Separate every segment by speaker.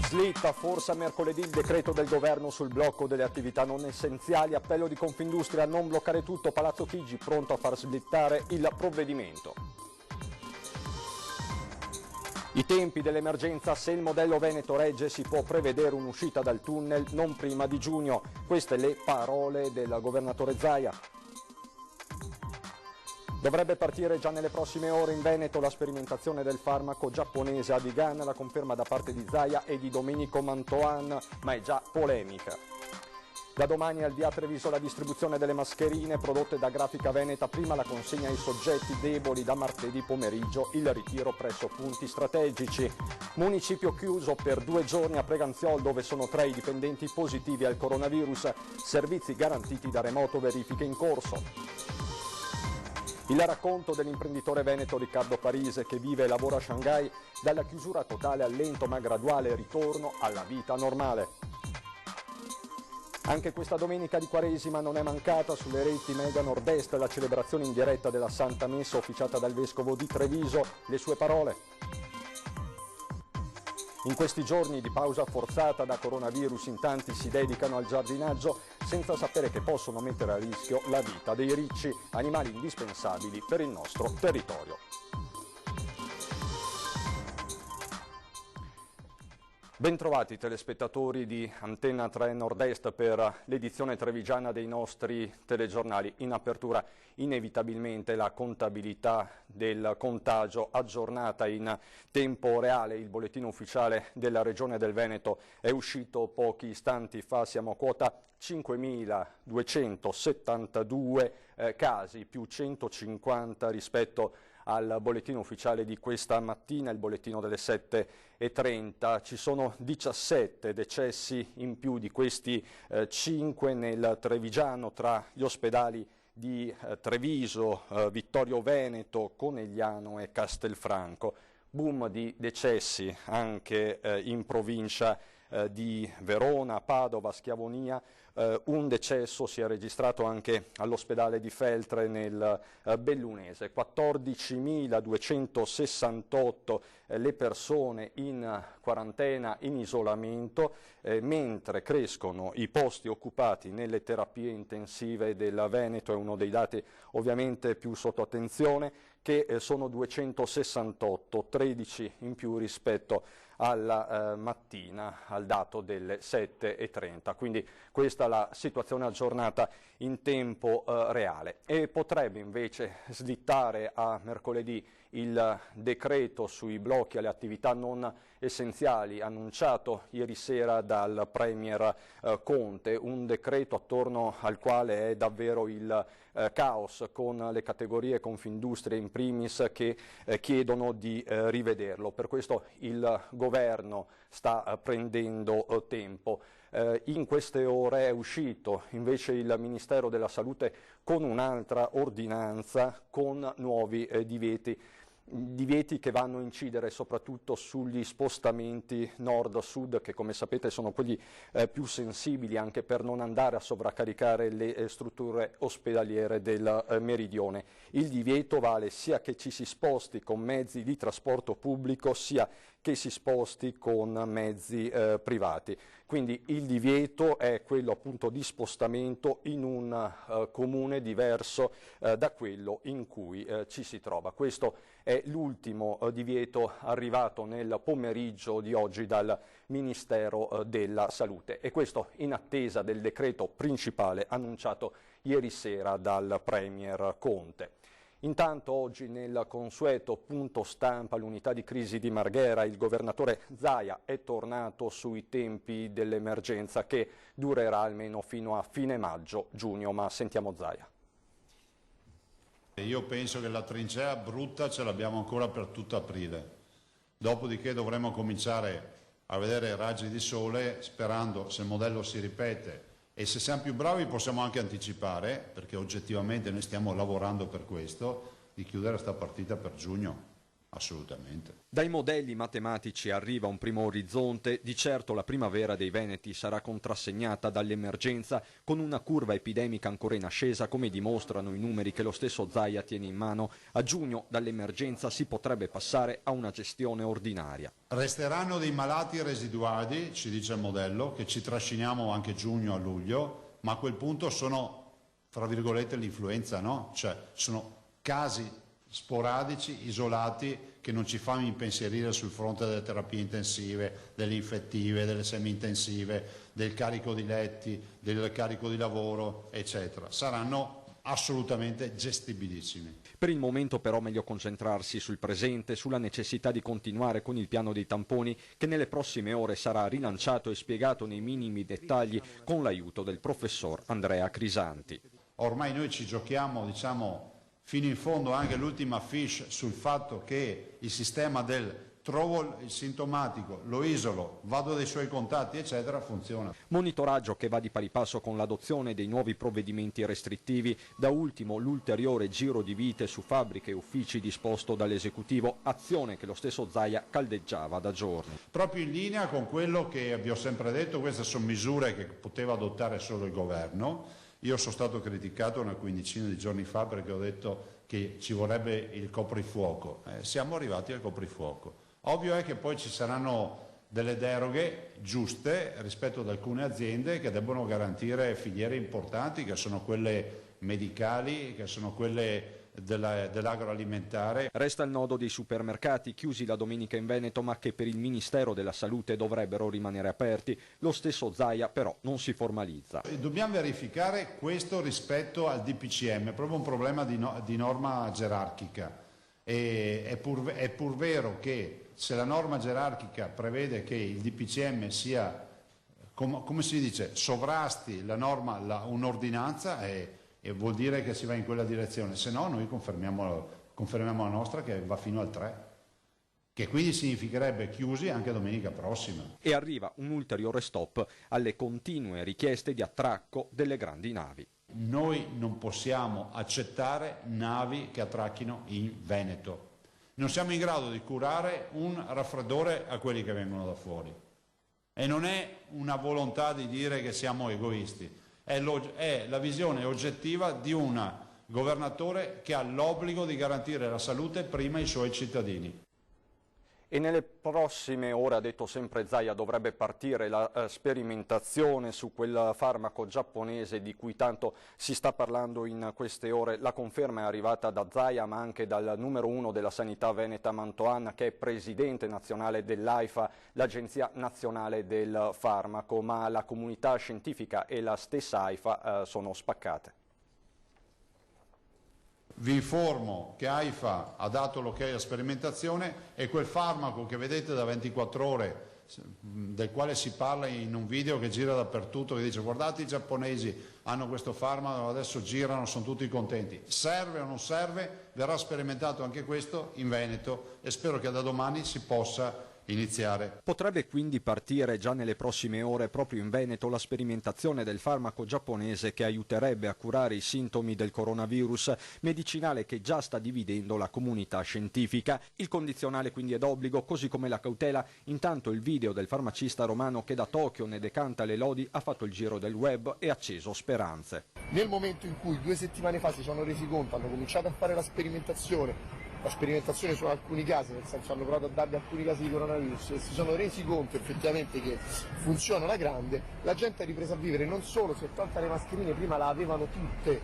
Speaker 1: Slitta forse a mercoledì il decreto del governo sul blocco delle attività non essenziali, appello di Confindustria a non bloccare tutto, Palazzo Chigi pronto a far slittare il provvedimento. I tempi dell'emergenza, se il modello Veneto regge si può prevedere un'uscita dal tunnel non prima di giugno, queste le parole del governatore Zaia. Dovrebbe partire già nelle prossime ore in Veneto la sperimentazione del farmaco giapponese Adigan, la conferma da parte di Zaia e di Domenico Mantoan, ma è già polemica. Da domani al via a Treviso la distribuzione delle mascherine prodotte da Grafica Veneta, prima la consegna ai soggetti deboli, da martedì pomeriggio il ritiro presso punti strategici. Municipio chiuso per 2 giorni a Preganziol, dove sono 3 i dipendenti positivi al coronavirus, servizi garantiti da remoto, verifiche in corso. Il racconto dell'imprenditore veneto Riccardo Parise, che vive e lavora a Shanghai, dalla chiusura totale al lento ma graduale ritorno alla vita normale. Anche questa domenica di Quaresima non è mancata sulle reti Mega Nord-Est la celebrazione in diretta della Santa Messa officiata dal Vescovo di Treviso, le sue parole. In questi giorni di pausa forzata da coronavirus in tanti si dedicano al giardinaggio senza sapere che possono mettere a rischio la vita dei ricci, animali indispensabili per il nostro territorio. Bentrovati telespettatori di Antenna 3 Nord-Est per l'edizione trevigiana dei nostri telegiornali. In apertura inevitabilmente la contabilità del contagio aggiornata in tempo reale. Il bollettino ufficiale della Regione del Veneto è uscito pochi istanti fa, siamo a quota 5.272 casi, più 150 rispetto al bollettino ufficiale di questa mattina, il bollettino delle 7:30. Ci sono 17 decessi in più, di questi 5 nel Trevigiano, tra gli ospedali di Treviso, Vittorio Veneto, Conegliano e Castelfranco. Boom di decessi anche in provincia di Verona, Padova, Schiavonia. Un decesso si è registrato anche all'ospedale di Feltre nel Bellunese. 14.268 le persone in quarantena, in isolamento, mentre crescono i posti occupati nelle terapie intensive del Veneto. È uno dei dati ovviamente più sotto attenzione, che sono 268, 13 in più rispetto alla mattina, al dato delle 7:30. Quindi questa è la situazione aggiornata in tempo reale. E potrebbe invece slittare a mercoledì il decreto sui blocchi alle attività non essenziali annunciato ieri sera dal Premier Conte, un decreto attorno al quale è davvero il caos, con le categorie Confindustria in primis che chiedono di rivederlo. Per questo il governo sta prendendo tempo. In queste ore è uscito invece il Ministero della Salute con un'altra ordinanza con nuovi divieti che vanno a incidere soprattutto sugli spostamenti nord-sud, che come sapete sono quelli più sensibili, anche per non andare a sovraccaricare le strutture ospedaliere del meridione. Il divieto vale sia che ci si sposti con mezzi di trasporto pubblico, sia che si sposti con mezzi privati. Quindi il divieto è quello appunto di spostamento in un comune diverso da quello in cui ci si trova. Questo è l'ultimo divieto arrivato nel pomeriggio di oggi dal Ministero della Salute, e questo in attesa del decreto principale annunciato ieri sera dal Premier Conte. Intanto oggi nel consueto punto stampa all'unità di crisi di Marghera il governatore Zaia è tornato sui tempi dell'emergenza, che durerà almeno fino a fine maggio-giugno, ma sentiamo Zaia.
Speaker 2: Io penso che la trincea brutta ce l'abbiamo ancora per tutto aprile, dopodiché dovremo cominciare a vedere raggi di sole, sperando, se il modello si ripete e se siamo più bravi, possiamo anche anticipare, perché oggettivamente noi stiamo lavorando per questo, di chiudere questa partita per giugno. assolutamente.
Speaker 1: Dai modelli matematici arriva un primo orizzonte, di certo la primavera dei Veneti sarà contrassegnata dall'emergenza con una curva epidemica ancora in ascesa, come dimostrano i numeri che lo stesso Zaia tiene in mano. A giugno dall'emergenza si potrebbe passare a una gestione ordinaria.
Speaker 2: Resteranno dei malati residuali, ci dice il modello, che ci trasciniamo anche giugno a luglio, ma a quel punto sono, fra virgolette, l'influenza, no? Cioè sono casi sporadici, isolati, che non ci fanno impensierire sul fronte delle terapie intensive, delle infettive, delle semi-intensive, del carico di letti, del carico di lavoro, eccetera. Saranno assolutamente gestibilissimi.
Speaker 1: Per il momento però meglio concentrarsi sul presente, sulla necessità di continuare con il piano dei tamponi che nelle prossime ore sarà rilanciato e spiegato nei minimi dettagli con l'aiuto del professor Andrea Crisanti.
Speaker 2: Ormai noi ci giochiamo, diciamo, fino in fondo anche l'ultima fiche sul fatto che il sistema del trovo il sintomatico, lo isolo, vado dai suoi contatti, eccetera, funziona.
Speaker 1: Monitoraggio che va di pari passo con l'adozione dei nuovi provvedimenti restrittivi, da ultimo l'ulteriore giro di vite su fabbriche e uffici disposto dall'esecutivo, azione che lo stesso Zaia caldeggiava da giorni.
Speaker 2: Proprio in linea con quello che vi ho sempre detto, queste sono misure che poteva adottare solo il governo. Io sono stato criticato una quindicina di giorni fa perché ho detto che ci vorrebbe il coprifuoco. Siamo arrivati al coprifuoco. Ovvio è che poi ci saranno delle deroghe giuste rispetto ad alcune aziende che debbono garantire filiere importanti, che sono quelle medicali, che sono quelle dell'agroalimentare.
Speaker 1: Resta il nodo dei supermercati chiusi la domenica in Veneto, ma che per il Ministero della Salute dovrebbero rimanere aperti. Lo stesso Zaia però non si formalizza.
Speaker 2: Dobbiamo verificare questo rispetto al DPCM, è proprio un problema di norma gerarchica. È pur vero che se la norma gerarchica prevede che il DPCM sia, come si dice, sovrasti la norma, un'ordinanza, e vuol dire che si va in quella direzione, se no noi confermiamo la nostra che va fino al 3, che quindi significherebbe chiusi anche domenica prossima.
Speaker 1: E arriva un ulteriore stop alle continue richieste di attracco delle grandi navi.
Speaker 2: Noi non possiamo accettare navi che attracchino in Veneto. Non siamo in grado di curare un raffreddore a quelli che vengono da fuori. E non è una volontà di dire che siamo egoisti. È la visione oggettiva di un governatore che ha l'obbligo di garantire la salute prima ai suoi cittadini.
Speaker 1: E nelle prossime ore, ha detto sempre Zaia, dovrebbe partire la sperimentazione su quel farmaco giapponese di cui tanto si sta parlando in queste ore. La conferma è arrivata da Zaia, ma anche dal numero 1 della sanità veneta Mantoan, che è presidente nazionale dell'AIFA, l'Agenzia Nazionale del Farmaco, ma la comunità scientifica e la stessa AIFA sono spaccate.
Speaker 2: Vi informo che AIFA ha dato l'ok alla sperimentazione e quel farmaco che vedete da 24 ore, del quale si parla in un video che gira dappertutto, che dice guardate i giapponesi hanno questo farmaco, adesso girano, sono tutti contenti. Serve o non serve? Verrà sperimentato anche questo in Veneto e spero che da domani si possa iniziare.
Speaker 1: Potrebbe quindi partire già nelle prossime ore proprio in Veneto la sperimentazione del farmaco giapponese che aiuterebbe a curare i sintomi del coronavirus, medicinale che già sta dividendo la comunità scientifica. Il condizionale quindi è d'obbligo, così come la cautela. Intanto il video del farmacista romano che da Tokyo ne decanta le lodi ha fatto il giro del web e acceso speranze.
Speaker 3: Nel momento in cui 2 settimane fa si sono resi conto, hanno cominciato a fare la sperimentazione su alcuni casi, nel senso hanno provato a dargli alcuni casi di coronavirus e si sono resi conto effettivamente che funziona alla grande, la gente è ripresa a vivere, non solo si è tolta le mascherine, prima la avevano tutti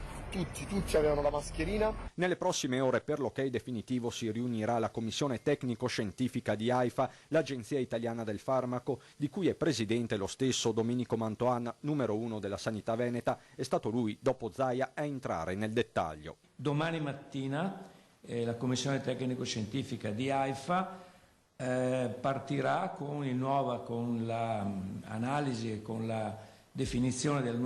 Speaker 3: avevano la mascherina.
Speaker 1: Nelle prossime ore per l'ok definitivo si riunirà la commissione tecnico-scientifica di AIFA, l'Agenzia Italiana del Farmaco, di cui è presidente lo stesso Domenico Mantoan, numero 1 della sanità veneta. È stato lui, dopo Zaia, a entrare nel dettaglio.
Speaker 4: Domani mattina la commissione tecnico-scientifica di AIFA partirà con l'analisi e con la definizione del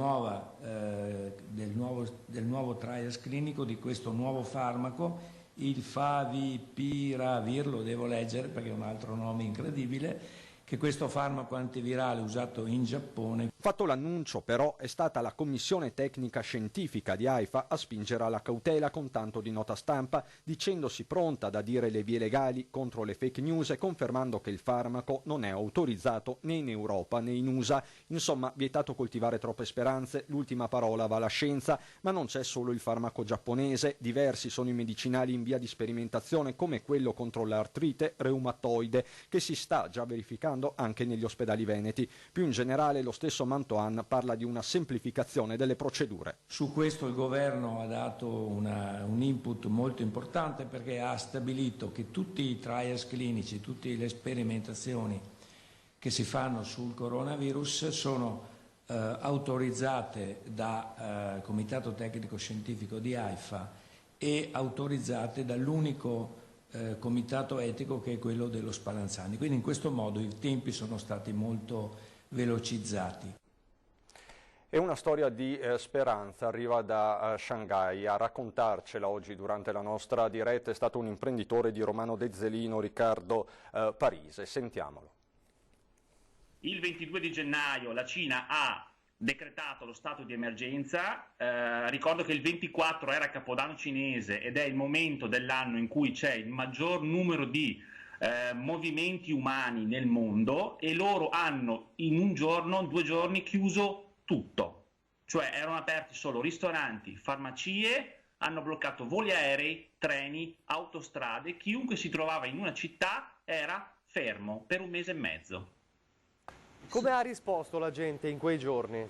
Speaker 4: nuovo trials clinico di questo nuovo farmaco, il Favipiravir, lo devo leggere perché è un altro nome incredibile, che questo farmaco antivirale usato in Giappone.
Speaker 1: Fatto l'annuncio, però, è stata la commissione tecnica scientifica di AIFA a spingere alla cautela con tanto di nota stampa, dicendosi pronta ad adire le vie legali contro le fake news e confermando che il farmaco non è autorizzato né in Europa né in USA. Insomma, vietato coltivare troppe speranze, l'ultima parola va alla scienza, ma non c'è solo il farmaco giapponese, diversi sono i medicinali in via di sperimentazione come quello contro l'artrite reumatoide che si sta già verificando anche negli ospedali veneti. Più in generale lo stesso Mantoan parla di una semplificazione delle procedure.
Speaker 4: Su questo il governo ha dato un input molto importante perché ha stabilito che tutti i trials clinici, tutte le sperimentazioni che si fanno sul coronavirus sono autorizzate da Comitato Tecnico Scientifico di AIFA e autorizzate dall'unico comitato etico che è quello dello Spallanzani. Quindi in questo modo i tempi sono stati molto velocizzati.
Speaker 1: E una storia di speranza arriva da Shanghai. A raccontarcela oggi durante la nostra diretta è stato un imprenditore di Romano Dezzelino, Riccardo Parise. Sentiamolo.
Speaker 5: Il 22 di gennaio la Cina ha decretato lo stato di emergenza, ricordo che il 24 era Capodanno cinese ed è il momento dell'anno in cui c'è il maggior numero di movimenti umani nel mondo e loro hanno in un giorno, 2 giorni chiuso tutto, cioè erano aperti solo ristoranti, farmacie, hanno bloccato voli aerei, treni, autostrade, chiunque si trovava in una città era fermo per 1 mese e mezzo.
Speaker 6: Come ha risposto la gente in quei giorni?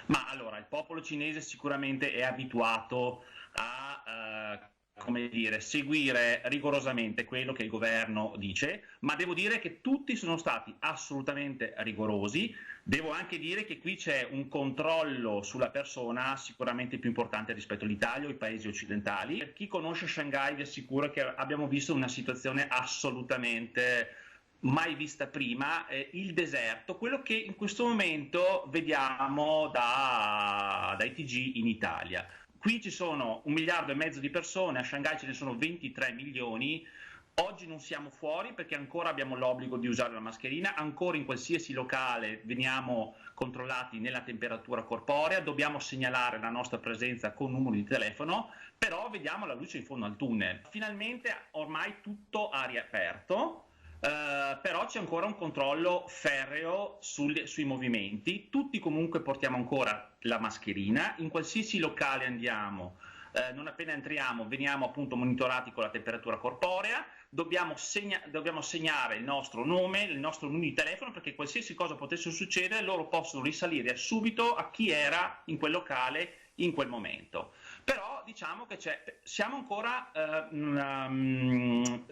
Speaker 5: Ma allora, il popolo cinese sicuramente è abituato a come dire, seguire rigorosamente quello che il governo dice, ma devo dire che tutti sono stati assolutamente rigorosi. Devo anche dire che qui c'è un controllo sulla persona sicuramente più importante rispetto all'Italia o ai paesi occidentali. Per chi conosce Shanghai vi assicuro che abbiamo visto una situazione assolutamente mai vista prima, il deserto, quello che in questo momento vediamo dai TG in Italia. Qui ci sono 1,5 miliardi di persone, a Shanghai ce ne sono 23 milioni, oggi non siamo fuori perché ancora abbiamo l'obbligo di usare la mascherina, ancora in qualsiasi locale veniamo controllati nella temperatura corporea, dobbiamo segnalare la nostra presenza con numero di telefono, però vediamo la luce in fondo al tunnel. Finalmente ormai tutto ha riaperto. Però c'è ancora un controllo ferreo sui movimenti, tutti comunque portiamo ancora la mascherina, in qualsiasi locale andiamo, non appena entriamo veniamo appunto monitorati con la temperatura corporea, dobbiamo segnare il nostro nome, il nostro numero di telefono perché qualsiasi cosa potesse succedere loro possono risalire subito a chi era in quel locale in quel momento. Però diciamo che siamo ancora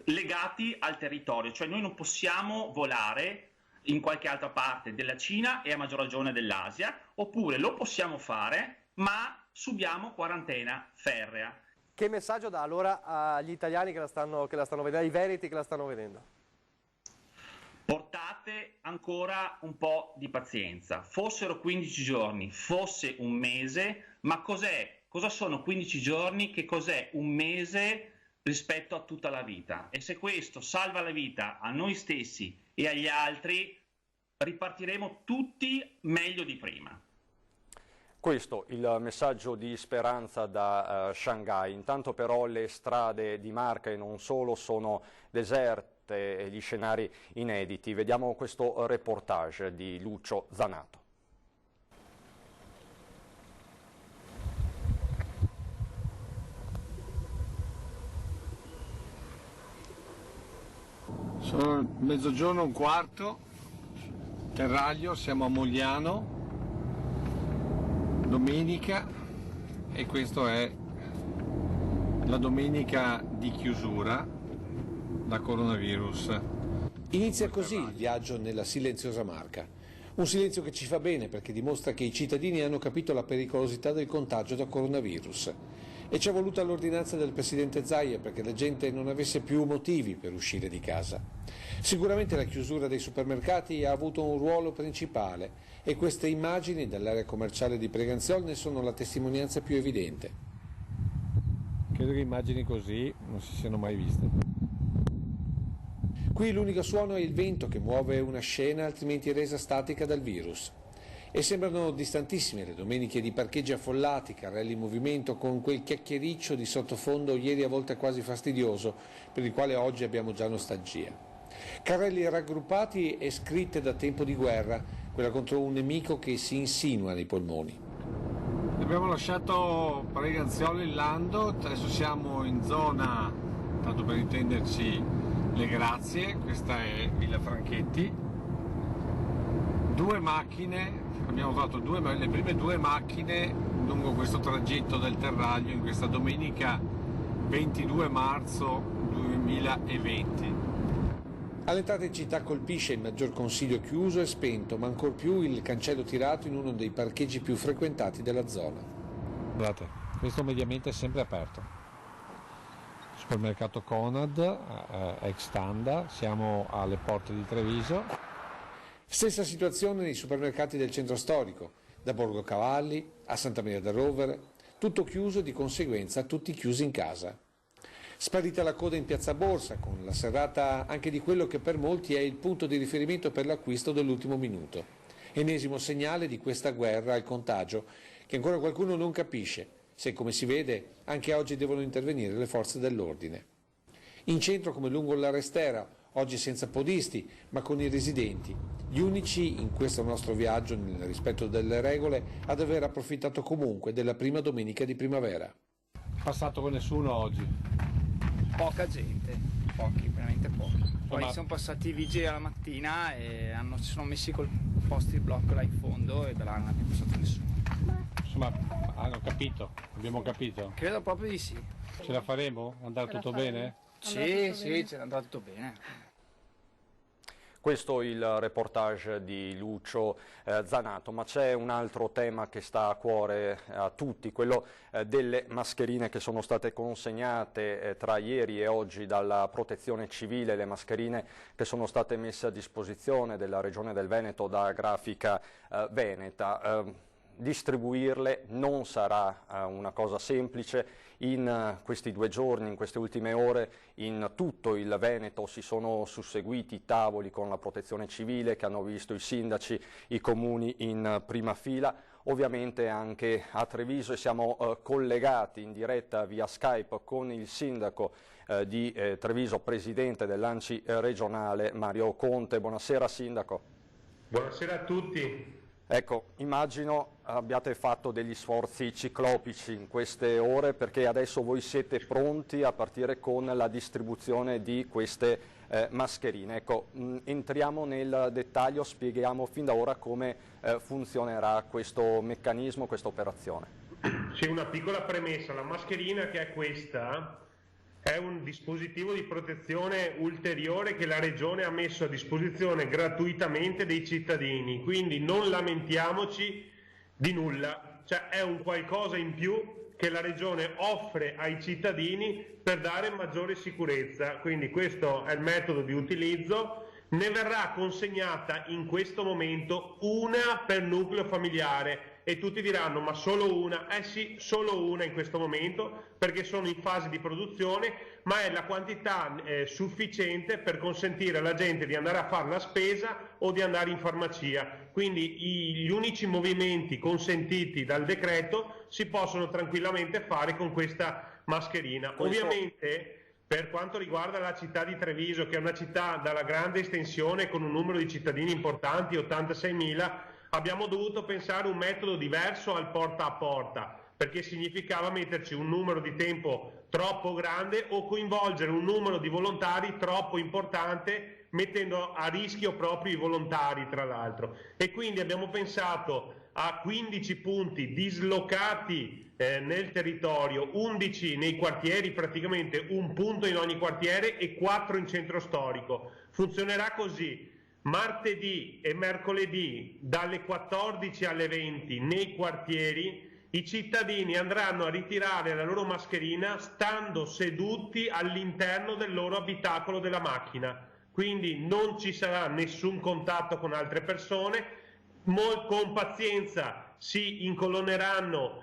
Speaker 5: legati al territorio, cioè noi non possiamo volare in qualche altra parte della Cina e a maggior ragione dell'Asia, oppure lo possiamo fare ma subiamo quarantena ferrea.
Speaker 6: Che messaggio dà allora agli italiani che la stanno vedendo, ai veneti che la stanno vedendo?
Speaker 5: Portate ancora un po' di pazienza, fossero 15 giorni, fosse 1 mese, ma cosa sono 15 giorni, che cos'è 1 mese rispetto a tutta la vita? E se questo salva la vita a noi stessi e agli altri, ripartiremo tutti meglio di prima.
Speaker 1: Questo il messaggio di speranza da Shanghai. Intanto però le strade di Marca e non solo sono deserte e gli scenari inediti. Vediamo questo reportage di Lucio Zanato.
Speaker 7: Sono mezzogiorno e un quarto, Terraglio, siamo a Mogliano, domenica, e questa è la domenica di chiusura da coronavirus.
Speaker 8: Inizia così il viaggio nella silenziosa Marca. Un silenzio che ci fa bene perché dimostra che i cittadini hanno capito la pericolosità del contagio da coronavirus. E ci è voluta l'ordinanza del presidente Zaia perché la gente non avesse più motivi per uscire di casa. Sicuramente la chiusura dei supermercati ha avuto un ruolo principale e queste immagini dall'area commerciale di Preganziol ne sono la testimonianza più evidente.
Speaker 7: Credo che immagini così non si siano mai viste.
Speaker 8: Qui l'unico suono è il vento che muove una scena altrimenti resa statica dal virus. E sembrano distantissime le domeniche di parcheggi affollati, carrelli in movimento, con quel chiacchiericcio di sottofondo ieri a volte quasi fastidioso, per il quale oggi abbiamo già nostalgia. Carrelli raggruppati e scritte da tempo di guerra, quella contro un nemico che si insinua nei polmoni.
Speaker 7: Abbiamo lasciato Preganziolo in Lando, adesso siamo in zona, tanto per intenderci, Le Grazie, questa è Villa Franchetti. Due macchine, abbiamo trovato le prime due macchine lungo questo tragitto del Terraglio in questa domenica 22 marzo 2020.
Speaker 8: All'entrata in città colpisce il maggior consiglio chiuso e spento, ma ancor più il cancello tirato in uno dei parcheggi più frequentati della zona.
Speaker 7: Guardate, questo mediamente è sempre aperto. Supermercato Conad, ex Tanda, siamo alle porte di Treviso.
Speaker 8: Stessa situazione nei supermercati del centro storico, da Borgo Cavalli a Santa Maria del Rovere, tutto chiuso e di conseguenza tutti chiusi in casa. Sparita la coda in Piazza Borsa, con la serrata anche di quello che per molti è il punto di riferimento per l'acquisto dell'ultimo minuto. Ennesimo segnale di questa guerra al contagio che ancora qualcuno non capisce, se come si vede anche oggi devono intervenire le forze dell'ordine. In centro come lungo la Restera, oggi senza podisti, ma con i residenti, gli unici in questo nostro viaggio, nel rispetto delle regole, ad aver approfittato comunque della prima domenica di primavera.
Speaker 7: Passato con nessuno oggi?
Speaker 9: Poca gente, pochi, veramente pochi. Poi sono passati i vigili alla mattina e si sono messi col posto di blocco là in fondo e da là non è più passato nessuno.
Speaker 7: Insomma, hanno capito, abbiamo capito.
Speaker 9: Credo proprio di sì.
Speaker 7: Ce la faremo? Andrà tutto bene?
Speaker 9: Sì, ce l'ha andato tutto bene.
Speaker 1: Questo è il reportage di Lucio Zanato, ma c'è un altro tema che sta a cuore a tutti, quello delle mascherine che sono state consegnate tra ieri e oggi dalla Protezione Civile, le mascherine che sono state messe a disposizione della Regione del Veneto da Grafica Veneta. Distribuirle non sarà una cosa semplice. In questi 2 giorni, in queste ultime ore, in tutto il Veneto si sono susseguiti tavoli con la Protezione Civile che hanno visto i sindaci, i comuni in prima fila, ovviamente anche a Treviso, e siamo collegati in diretta via Skype con il sindaco di Treviso, presidente dell'ANCI regionale, Mario Conte. Buonasera sindaco.
Speaker 10: Buonasera a tutti.
Speaker 1: Ecco, immagino abbiate fatto degli sforzi ciclopici in queste ore, perché adesso voi siete pronti a partire con la distribuzione di queste mascherine. Ecco, entriamo nel dettaglio, spieghiamo fin da ora come funzionerà questo meccanismo, questa operazione.
Speaker 10: C'è una piccola premessa: la mascherina, che è questa, è un dispositivo di protezione ulteriore che la Regione ha messo a disposizione gratuitamente dei cittadini, quindi non lamentiamoci di nulla, cioè è un qualcosa in più che la Regione offre ai cittadini per dare maggiore sicurezza, quindi questo è il metodo di utilizzo. Ne verrà consegnata in questo momento una per nucleo familiare. E tutti diranno: ma solo una? Eh sì, solo una in questo momento, perché sono in fase di produzione, ma è la quantità sufficiente per consentire alla gente di andare a fare la spesa o di andare in farmacia. Quindi gli unici movimenti consentiti dal decreto si possono tranquillamente fare con questa mascherina. Ovviamente, per quanto riguarda la città di Treviso, che è una città dalla grande estensione con un numero di cittadini importanti, 86.000, abbiamo dovuto pensare un metodo diverso al porta a porta, perché significava metterci un numero di tempo troppo grande o coinvolgere un numero di volontari troppo importante, mettendo a rischio proprio i volontari, tra l'altro. E quindi abbiamo pensato a 15 punti dislocati nel territorio, 11 nei quartieri, praticamente un punto in ogni quartiere, e 4 in centro storico. Funzionerà così: martedì e mercoledì dalle 14 alle 20 nei quartieri i cittadini andranno a ritirare la loro mascherina stando seduti all'interno del loro abitacolo della macchina, quindi non ci sarà nessun contatto con altre persone. Con pazienza si incolonneranno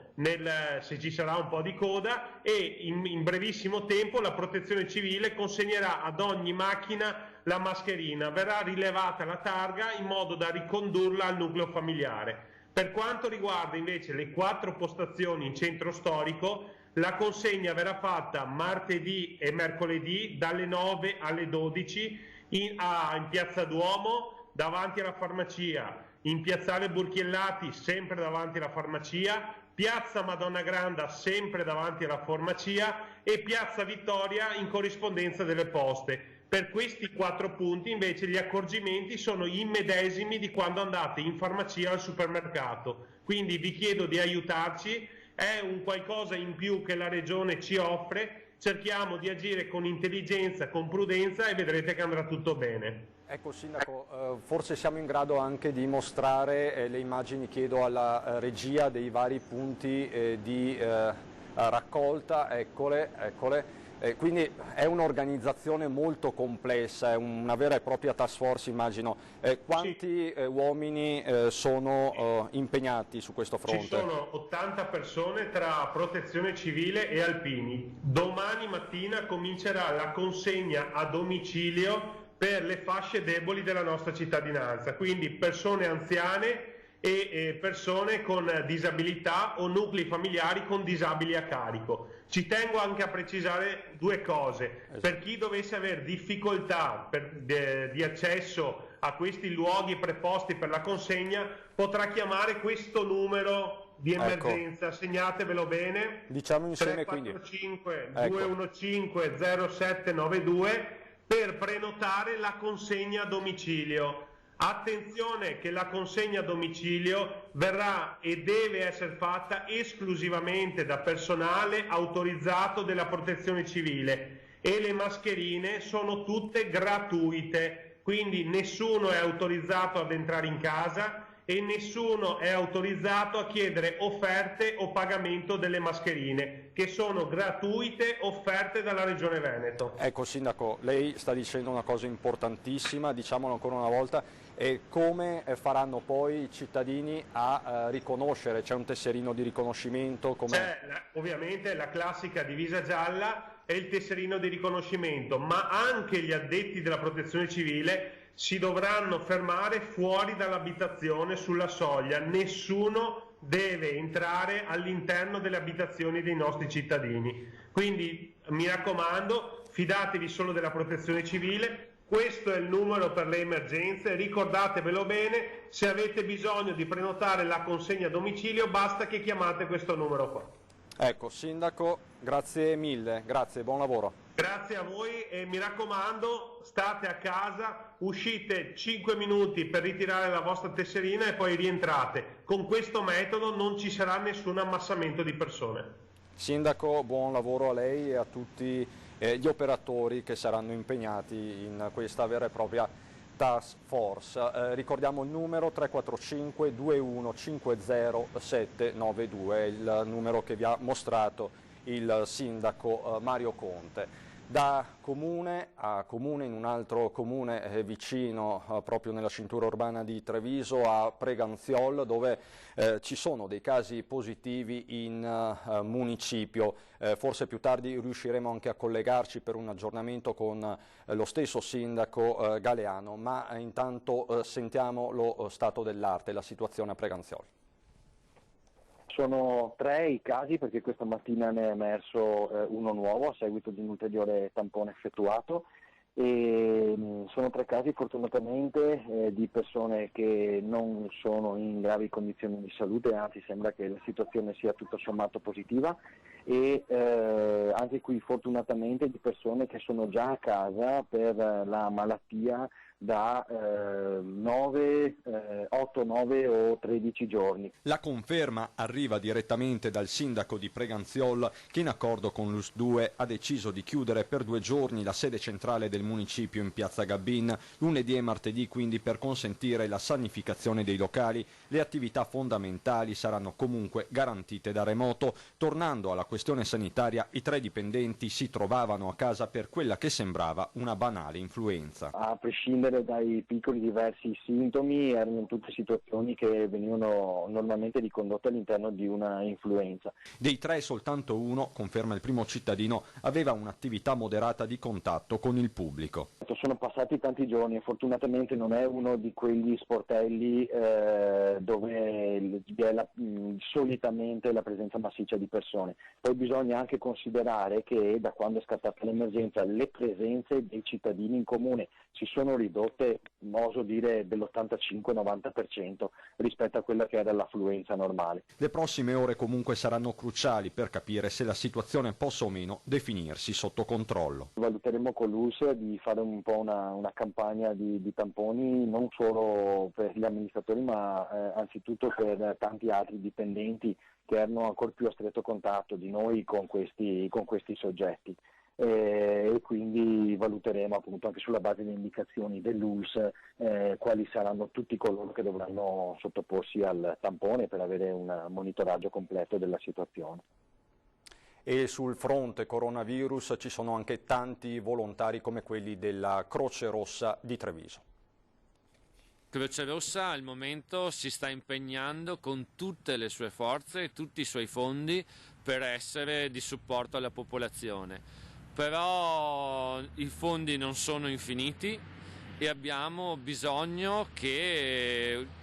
Speaker 10: se ci sarà un po' di coda, e in brevissimo tempo la Protezione Civile consegnerà ad ogni macchina la mascherina, verrà rilevata la targa in modo da ricondurla al nucleo familiare. Per quanto riguarda invece le 4 postazioni in centro storico, la consegna verrà fatta martedì e mercoledì dalle 9 alle 12 in Piazza Duomo davanti alla farmacia, in Piazzale Burchiellati sempre davanti alla farmacia, Piazza Madonna Granda sempre davanti alla farmacia e Piazza Vittoria in corrispondenza delle poste. Per questi 4 punti invece gli accorgimenti sono i medesimi di quando andate in farmacia o al supermercato, quindi vi chiedo di aiutarci, è un qualcosa in più che la Regione ci offre, cerchiamo di agire con intelligenza, con prudenza e vedrete che andrà tutto bene.
Speaker 1: Ecco Sindaco, forse siamo in grado anche di mostrare le immagini, chiedo alla regia, dei vari punti di raccolta, eccole. Quindi è un'organizzazione molto complessa, è una vera e propria task force, immagino. Quanti uomini sono impegnati su questo fronte?
Speaker 10: Ci sono 80 persone tra protezione civile e alpini. Domani mattina comincerà la consegna a domicilio per le fasce deboli della nostra cittadinanza, quindi persone anziane e persone con disabilità o nuclei familiari con disabili a carico. Ci tengo anche a precisare 2 cose. Per chi dovesse avere difficoltà di accesso a questi luoghi preposti per la consegna, potrà chiamare questo numero di emergenza, ecco. Segnatevelo bene.
Speaker 1: Diciamo insieme
Speaker 10: 345 215 0792 per prenotare la consegna a domicilio. Attenzione che la consegna a domicilio verrà e deve essere fatta esclusivamente da personale autorizzato della Protezione Civile e le mascherine sono tutte gratuite, quindi nessuno è autorizzato ad entrare in casa e nessuno è autorizzato a chiedere offerte o pagamento delle mascherine, che sono gratuite, offerte dalla Regione Veneto.
Speaker 1: Ecco Sindaco, lei sta dicendo una cosa importantissima, diciamolo ancora una volta, e come faranno poi i cittadini a riconoscere? C'è un tesserino di riconoscimento?
Speaker 10: C'è ovviamente la classica divisa gialla e il tesserino di riconoscimento, ma anche gli addetti della Protezione Civile si dovranno fermare fuori dall'abitazione sulla soglia, nessuno deve entrare all'interno delle abitazioni dei nostri cittadini. Quindi mi raccomando, fidatevi solo della Protezione Civile, questo è il numero per le emergenze, ricordatevelo bene, se avete bisogno di prenotare la consegna a domicilio basta che chiamate questo numero qua.
Speaker 1: Ecco, Sindaco, grazie mille, grazie, buon lavoro.
Speaker 10: Grazie a voi e mi raccomando, state a casa, uscite 5 minuti per ritirare la vostra tesserina e poi rientrate. Con questo metodo non ci sarà nessun ammassamento di persone.
Speaker 1: Sindaco, buon lavoro a lei e a tutti gli operatori che saranno impegnati in questa vera e propria task force. Ricordiamo il numero 345 2150 792, il numero che vi ha mostrato il Sindaco Mario Conte. Da comune a comune, in un altro comune vicino, proprio nella cintura urbana di Treviso, a Preganziol, dove ci sono dei casi positivi in municipio. Forse più tardi riusciremo anche a collegarci per un aggiornamento con lo stesso sindaco Galeano, ma intanto sentiamo lo stato dell'arte, la situazione a Preganziol.
Speaker 11: Sono 3 i casi perché questa mattina ne è emerso uno nuovo a seguito di un ulteriore tampone effettuato e sono 3 casi fortunatamente di persone che non sono in gravi condizioni di salute, anzi sembra che la situazione sia tutto sommato positiva e anche qui fortunatamente di persone che sono già a casa per la malattia da 8, 9 o 13 giorni.
Speaker 1: La conferma arriva direttamente dal sindaco di Preganziol che in accordo con l'US2 ha deciso di chiudere per 2 giorni la sede centrale del municipio in piazza Gabbin, lunedì e martedì, quindi per consentire la sanificazione dei locali. Le attività fondamentali saranno comunque garantite da remoto. Tornando alla questione sanitaria, i 3 dipendenti si trovavano a casa per quella che sembrava una banale influenza.
Speaker 11: A prescindere prescindere dai piccoli diversi sintomi, erano tutte situazioni che venivano normalmente ricondotte all'interno di una influenza.
Speaker 1: Dei 3 soltanto uno, conferma il primo cittadino, aveva un'attività moderata di contatto con il pubblico.
Speaker 11: Sono passati tanti giorni e fortunatamente non è uno di quegli sportelli dove vi è solitamente la presenza massiccia di persone. Poi bisogna anche considerare che da quando è scattata l'emergenza le presenze dei cittadini in comune si sono ridotte, oso dire, dell'85-90% rispetto a quella che era l'affluenza normale.
Speaker 1: Le prossime ore comunque saranno cruciali per capire se la situazione possa o meno definirsi sotto controllo.
Speaker 11: Valuteremo con l'ULSS di fare un po' una campagna di tamponi non solo per gli amministratori ma anzitutto per tanti altri dipendenti che erano ancora più a stretto contatto di noi con questi soggetti. E quindi valuteremo appunto anche sulla base delle indicazioni dell'ULSS quali saranno tutti coloro che dovranno sottoporsi al tampone per avere un monitoraggio completo della situazione.
Speaker 1: E sul fronte coronavirus ci sono anche tanti volontari come quelli della Croce Rossa di Treviso.
Speaker 12: Croce Rossa al momento si sta impegnando con tutte le sue forze e tutti i suoi fondi per essere di supporto alla popolazione. Però i fondi non sono infiniti e abbiamo bisogno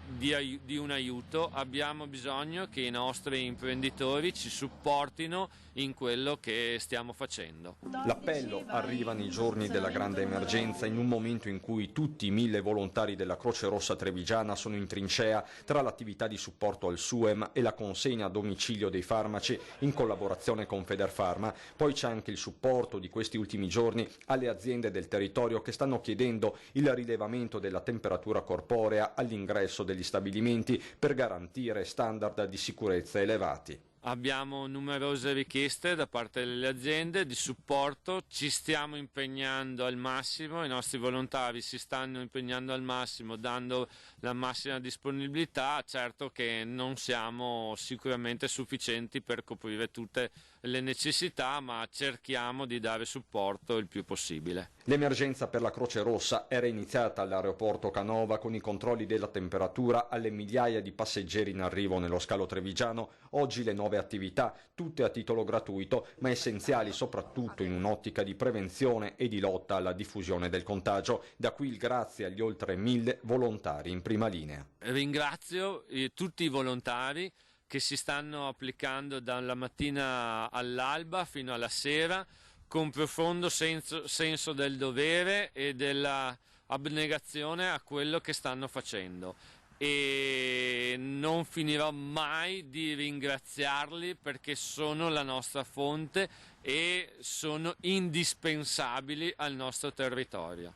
Speaker 12: di un aiuto, abbiamo bisogno che i nostri imprenditori ci supportino in quello che stiamo facendo.
Speaker 1: L'appello arriva nei giorni della grande emergenza, in un momento in cui tutti i 1000 volontari della Croce Rossa Trevigiana sono in trincea tra l'attività di supporto al SUEM e la consegna a domicilio dei farmaci in collaborazione con Federfarma. Poi c'è anche il supporto di questi ultimi giorni alle aziende del territorio che stanno chiedendo il rilevamento della temperatura corporea all'ingresso degli stabilimenti per garantire standard di sicurezza elevati.
Speaker 12: Abbiamo numerose richieste da parte delle aziende di supporto, ci stiamo impegnando al massimo, i nostri volontari si stanno impegnando al massimo, dando la massima disponibilità. Certo che non siamo sicuramente sufficienti per coprire tutte le necessità, ma cerchiamo di dare supporto il più possibile.
Speaker 1: L'emergenza per la Croce Rossa era iniziata all'aeroporto Canova con i controlli della temperatura alle migliaia di passeggeri in arrivo nello scalo trevigiano. Oggi le nuove attività, tutte a titolo gratuito, ma essenziali soprattutto in un'ottica di prevenzione e di lotta alla diffusione del contagio. Da qui il grazie agli oltre 1000 volontari in prima linea.
Speaker 12: Ringrazio tutti i volontari che si stanno applicando dalla mattina all'alba fino alla sera con profondo senso del dovere e della abnegazione a quello che stanno facendo. E non finirò mai di ringraziarli perché sono la nostra fonte e sono indispensabili al nostro territorio.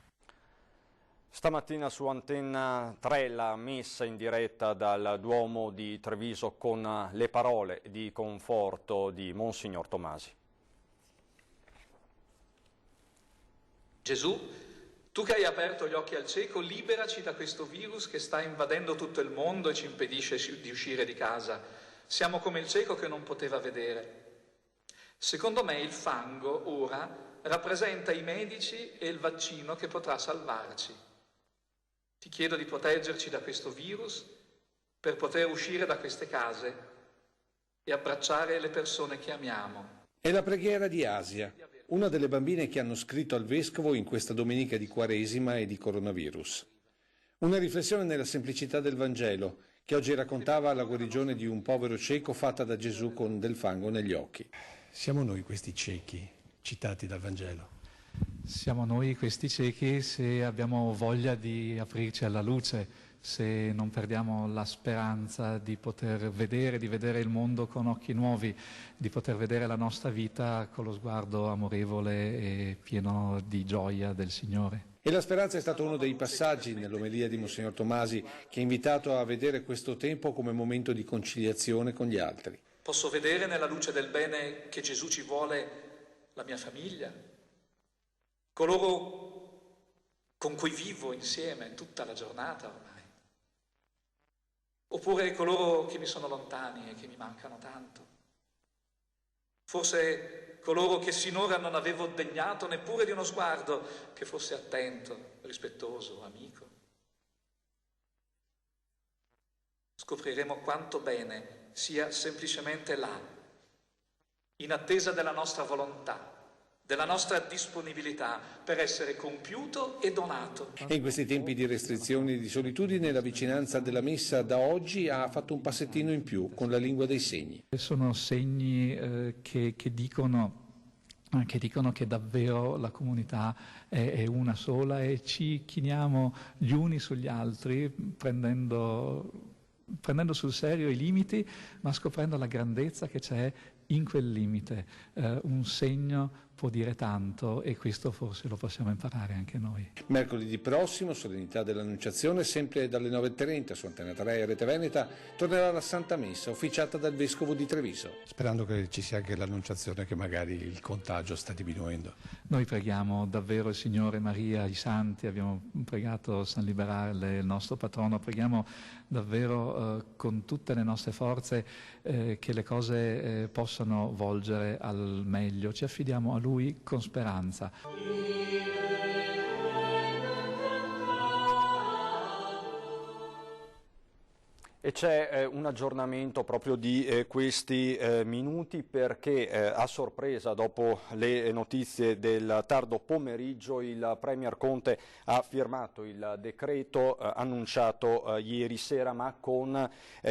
Speaker 1: Stamattina su Antenna 3 la messa in diretta dal Duomo di Treviso con le parole di conforto di Monsignor Tomasi.
Speaker 13: Gesù, tu che hai aperto gli occhi al cieco, liberaci da questo virus che sta invadendo tutto il mondo e ci impedisce di uscire di casa. Siamo come il cieco che non poteva vedere. Secondo me il fango ora rappresenta i medici e il vaccino che potrà salvarci. Ti chiedo di proteggerci da questo virus per poter uscire da queste case e abbracciare le persone che amiamo.
Speaker 8: È la preghiera di Asia, una delle bambine che hanno scritto al Vescovo in questa domenica di Quaresima e di coronavirus. Una riflessione nella semplicità del Vangelo, che oggi raccontava la guarigione di un povero cieco fatta da Gesù con del fango negli occhi.
Speaker 14: Siamo noi questi ciechi citati dal Vangelo. Siamo noi questi ciechi se abbiamo voglia di aprirci alla luce, se non perdiamo la speranza di poter vedere, di vedere il mondo con occhi nuovi, di poter vedere la nostra vita con lo sguardo amorevole e pieno di gioia del Signore.
Speaker 8: E la speranza è stato uno dei passaggi nell'omelia di Monsignor Tomasi, che ha invitato a vedere questo tempo come momento di conciliazione con gli altri.
Speaker 13: Posso vedere nella luce del bene che Gesù ci vuole la mia famiglia, coloro con cui vivo insieme tutta la giornata ormai, oppure coloro che mi sono lontani e che mi mancano tanto. Forse coloro che sinora non avevo degnato neppure di uno sguardo che fosse attento, rispettoso, amico. Scopriremo quanto bene sia semplicemente là, in attesa della nostra volontà, della nostra disponibilità per essere compiuto e donato.
Speaker 8: E in questi tempi di restrizioni e di solitudine la vicinanza della messa da oggi ha fatto un passettino in più con la lingua dei segni.
Speaker 14: Sono segni che dicono che davvero la comunità è una sola e ci chiniamo gli uni sugli altri prendendo sul serio i limiti, ma scoprendo la grandezza che c'è in quel limite. Un segno può dire tanto e questo forse lo possiamo imparare anche noi.
Speaker 8: Mercoledì prossimo, solennità dell'Annunciazione, sempre dalle 9:30 su Antena 3 e Rete Veneta, tornerà la Santa Messa officiata dal Vescovo di Treviso.
Speaker 15: Sperando che ci sia anche l'Annunciazione, che magari il contagio sta diminuendo.
Speaker 14: Noi preghiamo davvero il Signore, Maria, i Santi, abbiamo pregato San Liberale, il nostro patrono, preghiamo davvero con tutte le nostre forze che le cose possano volgere al meglio. Ci affidiamo a Lui con speranza.
Speaker 1: E c'è un aggiornamento proprio di questi minuti perché a sorpresa dopo le notizie del tardo pomeriggio il Premier Conte ha firmato il decreto annunciato ieri sera, ma con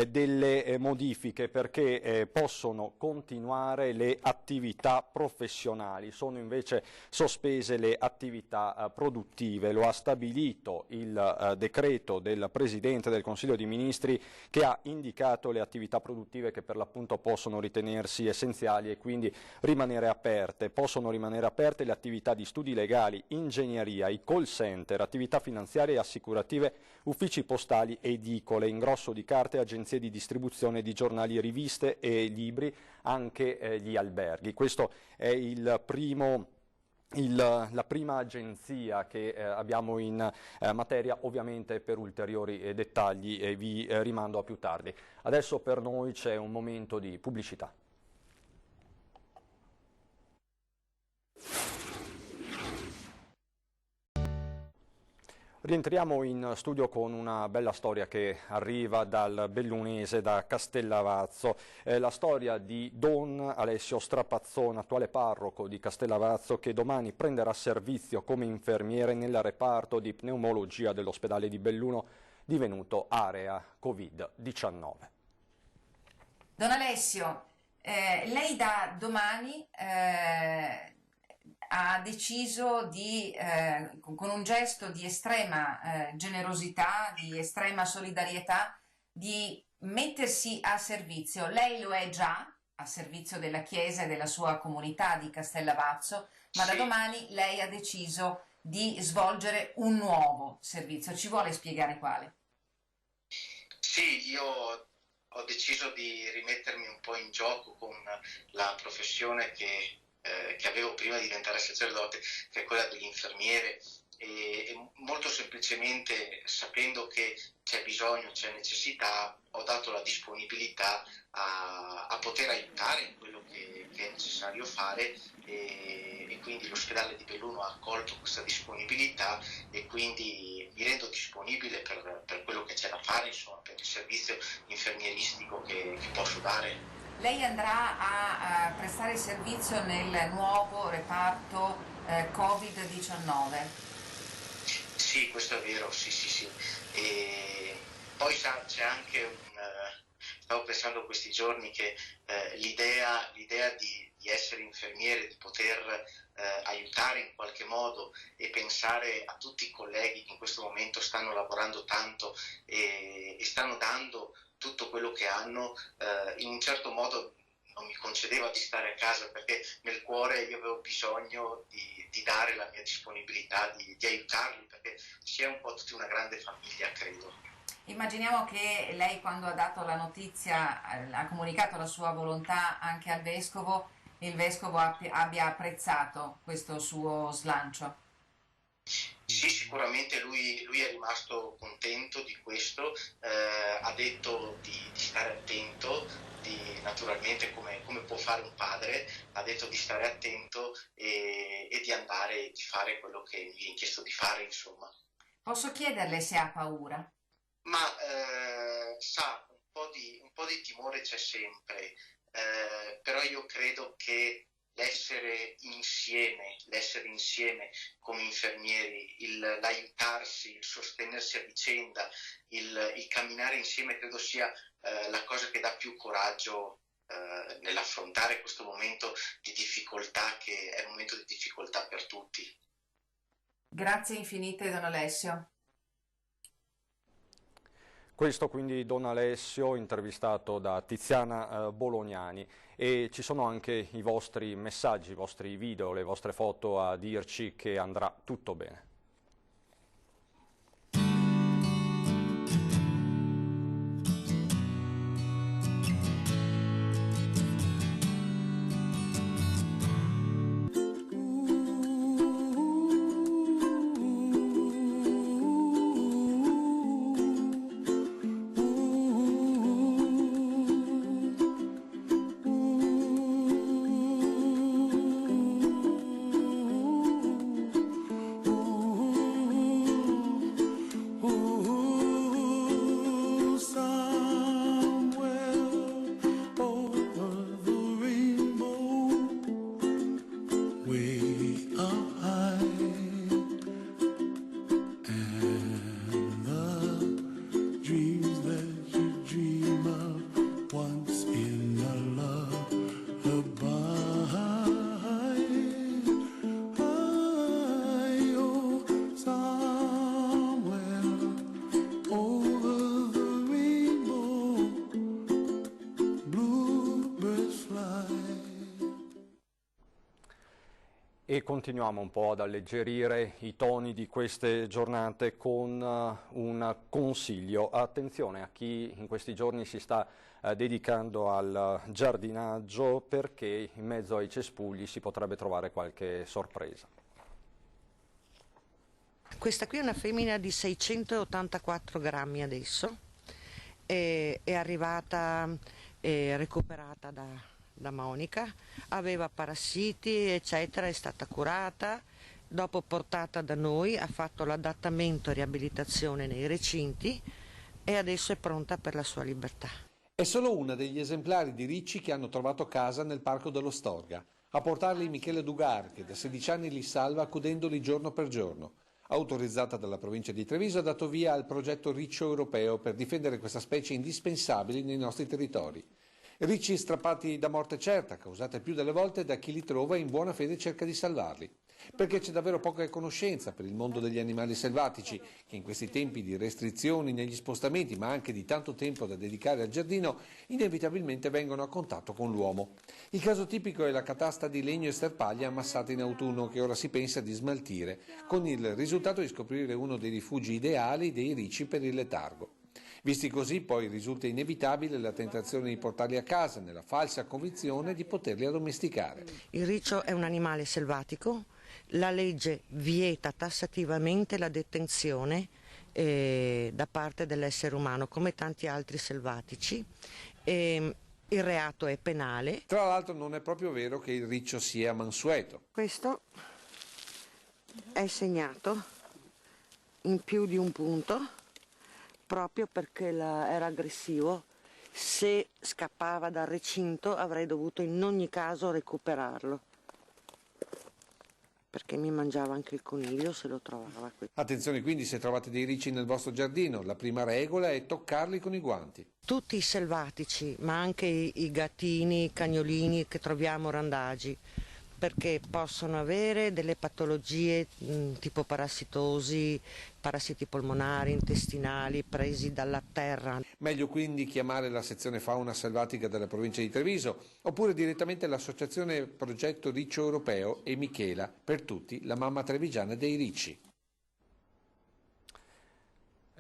Speaker 1: delle modifiche perché possono continuare le attività professionali, sono invece sospese le attività produttive. Lo ha stabilito il decreto del Presidente del Consiglio dei Ministri, che ha indicato le attività produttive che per l'appunto possono ritenersi essenziali e quindi rimanere aperte. Possono rimanere aperte le attività di studi legali, ingegneria, i call center, attività finanziarie e assicurative, uffici postali, edicole, ingrosso di carte, agenzie di distribuzione di giornali, riviste e libri, anche gli alberghi. Questo è la prima agenzia che abbiamo in materia. Ovviamente per ulteriori dettagli vi rimando a più tardi. Adesso per noi c'è un momento di pubblicità. Rientriamo in studio con una bella storia che arriva dal bellunese, da Castellavazzo, la storia di Don Alessio Strapazzone, attuale parroco di Castellavazzo, che domani prenderà servizio come infermiere nel reparto di pneumologia dell'ospedale di Belluno, divenuto area Covid-19.
Speaker 16: Don Alessio, lei da domani ha deciso di, con un gesto di estrema generosità, di estrema solidarietà, di mettersi a servizio. Lei lo è già a servizio della Chiesa e della sua comunità di Castellavazzo, ma da domani lei ha deciso di svolgere un nuovo servizio. Ci vuole spiegare quale?
Speaker 17: Sì, io ho deciso di rimettermi un po' in gioco con la professione che avevo prima di diventare sacerdote, che è quella dell'infermiere, e molto semplicemente, sapendo che c'è bisogno, c'è necessità, ho dato la disponibilità a poter aiutare in quello che è necessario fare, e quindi l'ospedale di Belluno ha accolto questa disponibilità e quindi mi rendo disponibile per quello che c'è da fare, insomma, per il servizio infermieristico che posso dare.
Speaker 16: Lei andrà a prestare servizio nel nuovo reparto Covid-19.
Speaker 17: Sì, questo è vero, sì. E poi c'è anche stavo pensando questi giorni che l'idea di essere infermiere, di poter aiutare in qualche modo e pensare a tutti i colleghi che in questo momento stanno lavorando tanto e stanno dando tutto quello che hanno, in un certo modo non mi concedeva di stare a casa, perché nel cuore io avevo bisogno di dare la mia disponibilità, di aiutarli, perché si è un po' tutti una grande famiglia, credo.
Speaker 16: Immaginiamo che lei, quando ha dato la notizia, ha comunicato la sua volontà anche al Vescovo, il Vescovo abbia apprezzato questo suo slancio.
Speaker 17: Sì, sicuramente lui è rimasto contento di questo, ha ha detto di stare attento, naturalmente come può fare un padre, ha detto di stare attento e di andare, di fare quello che mi viene chiesto di fare, insomma.
Speaker 16: Posso chiederle se ha paura?
Speaker 17: Ma sa, un po' di timore c'è sempre, però io credo che l'essere insieme come infermieri, l'aiutarsi, il sostenersi a vicenda, il camminare insieme credo sia la cosa che dà più coraggio nell'affrontare questo momento di difficoltà, che è un momento di difficoltà per tutti.
Speaker 16: Grazie infinite, Don Alessio.
Speaker 1: Questo quindi Don Alessio, intervistato da Tiziana Bolognani, e ci sono anche i vostri messaggi, i vostri video, le vostre foto a dirci che andrà tutto bene. E continuiamo un po' ad alleggerire i toni di queste giornate con un consiglio. Attenzione a chi in questi giorni si sta dedicando al giardinaggio, perché in mezzo ai cespugli si potrebbe trovare qualche sorpresa.
Speaker 18: Questa qui è una femmina di 684 grammi adesso, è arrivata recuperata da Monica, aveva parassiti eccetera, è stata curata, dopo portata da noi, ha fatto l'adattamento e riabilitazione nei recinti e adesso è pronta per la sua libertà.
Speaker 8: È solo una degli esemplari di Ricci che hanno trovato casa nel Parco dello Storga. A portarli Michele Dugar, che da 16 anni li salva accudendoli giorno per giorno. Autorizzata dalla provincia di Treviso, ha dato via al progetto Riccio Europeo per difendere questa specie indispensabile nei nostri territori. Ricci strappati da morte certa, causate più delle volte da chi li trova e in buona fede cerca di salvarli. Perché c'è davvero poca conoscenza per il mondo degli animali selvatici, che in questi tempi di restrizioni negli spostamenti, ma anche di tanto tempo da dedicare al giardino, inevitabilmente vengono a contatto con l'uomo. Il caso tipico è la catasta di legno e sterpaglia ammassata in autunno, che ora si pensa di smaltire, con il risultato di scoprire uno dei rifugi ideali dei ricci per il letargo. Visti così, poi risulta inevitabile la tentazione di portarli a casa, nella falsa convinzione di poterli addomesticare.
Speaker 18: Il riccio è un animale selvatico, la legge vieta tassativamente la detenzione da parte dell'essere umano, come tanti altri selvatici. Il reato è penale.
Speaker 8: Tra l'altro non è proprio vero che il riccio sia mansueto.
Speaker 18: Questo è segnato in più di un punto, proprio perché era aggressivo. Se scappava dal recinto avrei dovuto in ogni caso recuperarlo, perché mi mangiava anche il coniglio se lo trovava qui.
Speaker 8: Attenzione quindi se trovate dei ricci nel vostro giardino, la prima regola è toccarli con i guanti.
Speaker 18: Tutti i selvatici, ma anche i gattini, i cagnolini che troviamo randagi, perché possono avere delle patologie tipo parassitosi, parassiti polmonari, intestinali, presi dalla terra.
Speaker 8: Meglio quindi chiamare la sezione fauna selvatica della provincia di Treviso, oppure direttamente l'associazione Progetto Riccio Europeo e Michela, per tutti la mamma trevigiana dei ricci.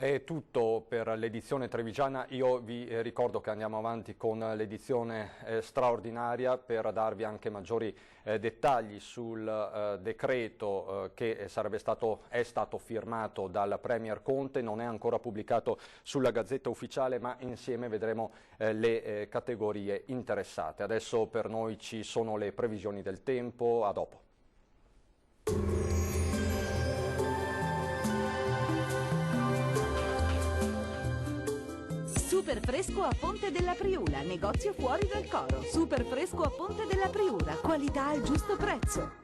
Speaker 1: È tutto per l'edizione trevigiana. Io vi ricordo che andiamo avanti con l'edizione straordinaria per darvi anche maggiori dettagli sul decreto che è stato firmato dal Premier Conte, non è ancora pubblicato sulla Gazzetta Ufficiale, ma insieme vedremo le categorie interessate. Adesso per noi ci sono le previsioni del tempo, a dopo.
Speaker 19: Super fresco a Ponte della Priula, negozio fuori dal coro. Super fresco a Ponte della Priula, qualità al giusto prezzo.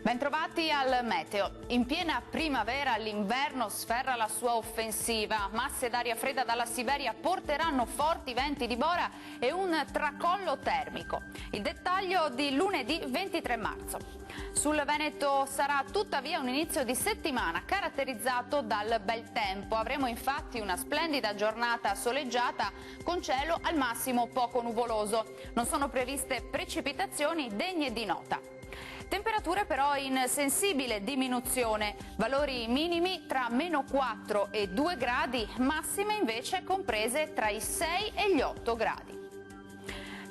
Speaker 20: Bentrovati al meteo. In piena primavera l'inverno sferra la sua offensiva. Masse d'aria fredda dalla Siberia porteranno forti venti di bora e un tracollo termico. Il dettaglio di lunedì 23 marzo. Sul Veneto sarà tuttavia un inizio di settimana caratterizzato dal bel tempo. Avremo infatti una splendida giornata soleggiata con cielo al massimo poco nuvoloso. Non sono previste precipitazioni degne di nota. Temperature però in sensibile diminuzione, valori minimi tra -4 e 2 gradi, massime invece comprese tra i 6 e gli 8 gradi.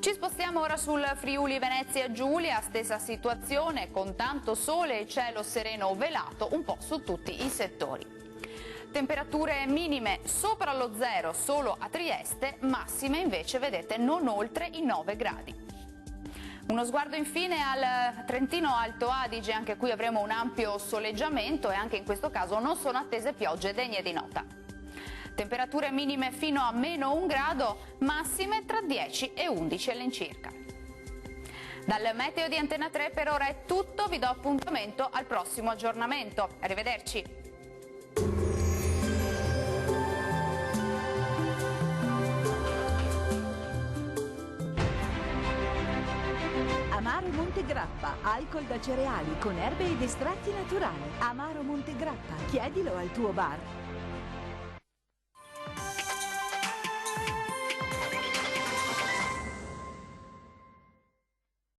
Speaker 20: Ci spostiamo ora sul Friuli Venezia Giulia, stessa situazione con tanto sole e cielo sereno velato un po' su tutti i settori. Temperature minime sopra lo zero solo a Trieste, massime invece vedete non oltre i 9 gradi. Uno sguardo infine al Trentino Alto Adige, anche qui avremo un ampio soleggiamento e anche in questo caso non sono attese piogge degne di nota. Temperature minime fino a -1 grado, massime tra 10 e 11 all'incirca. Dal meteo di Antena 3 per ora è tutto, vi do appuntamento al prossimo aggiornamento. Arrivederci.
Speaker 19: Amaro Montegrappa, alcol da cereali con erbe ed estratti naturali. Amaro Montegrappa, chiedilo al tuo bar.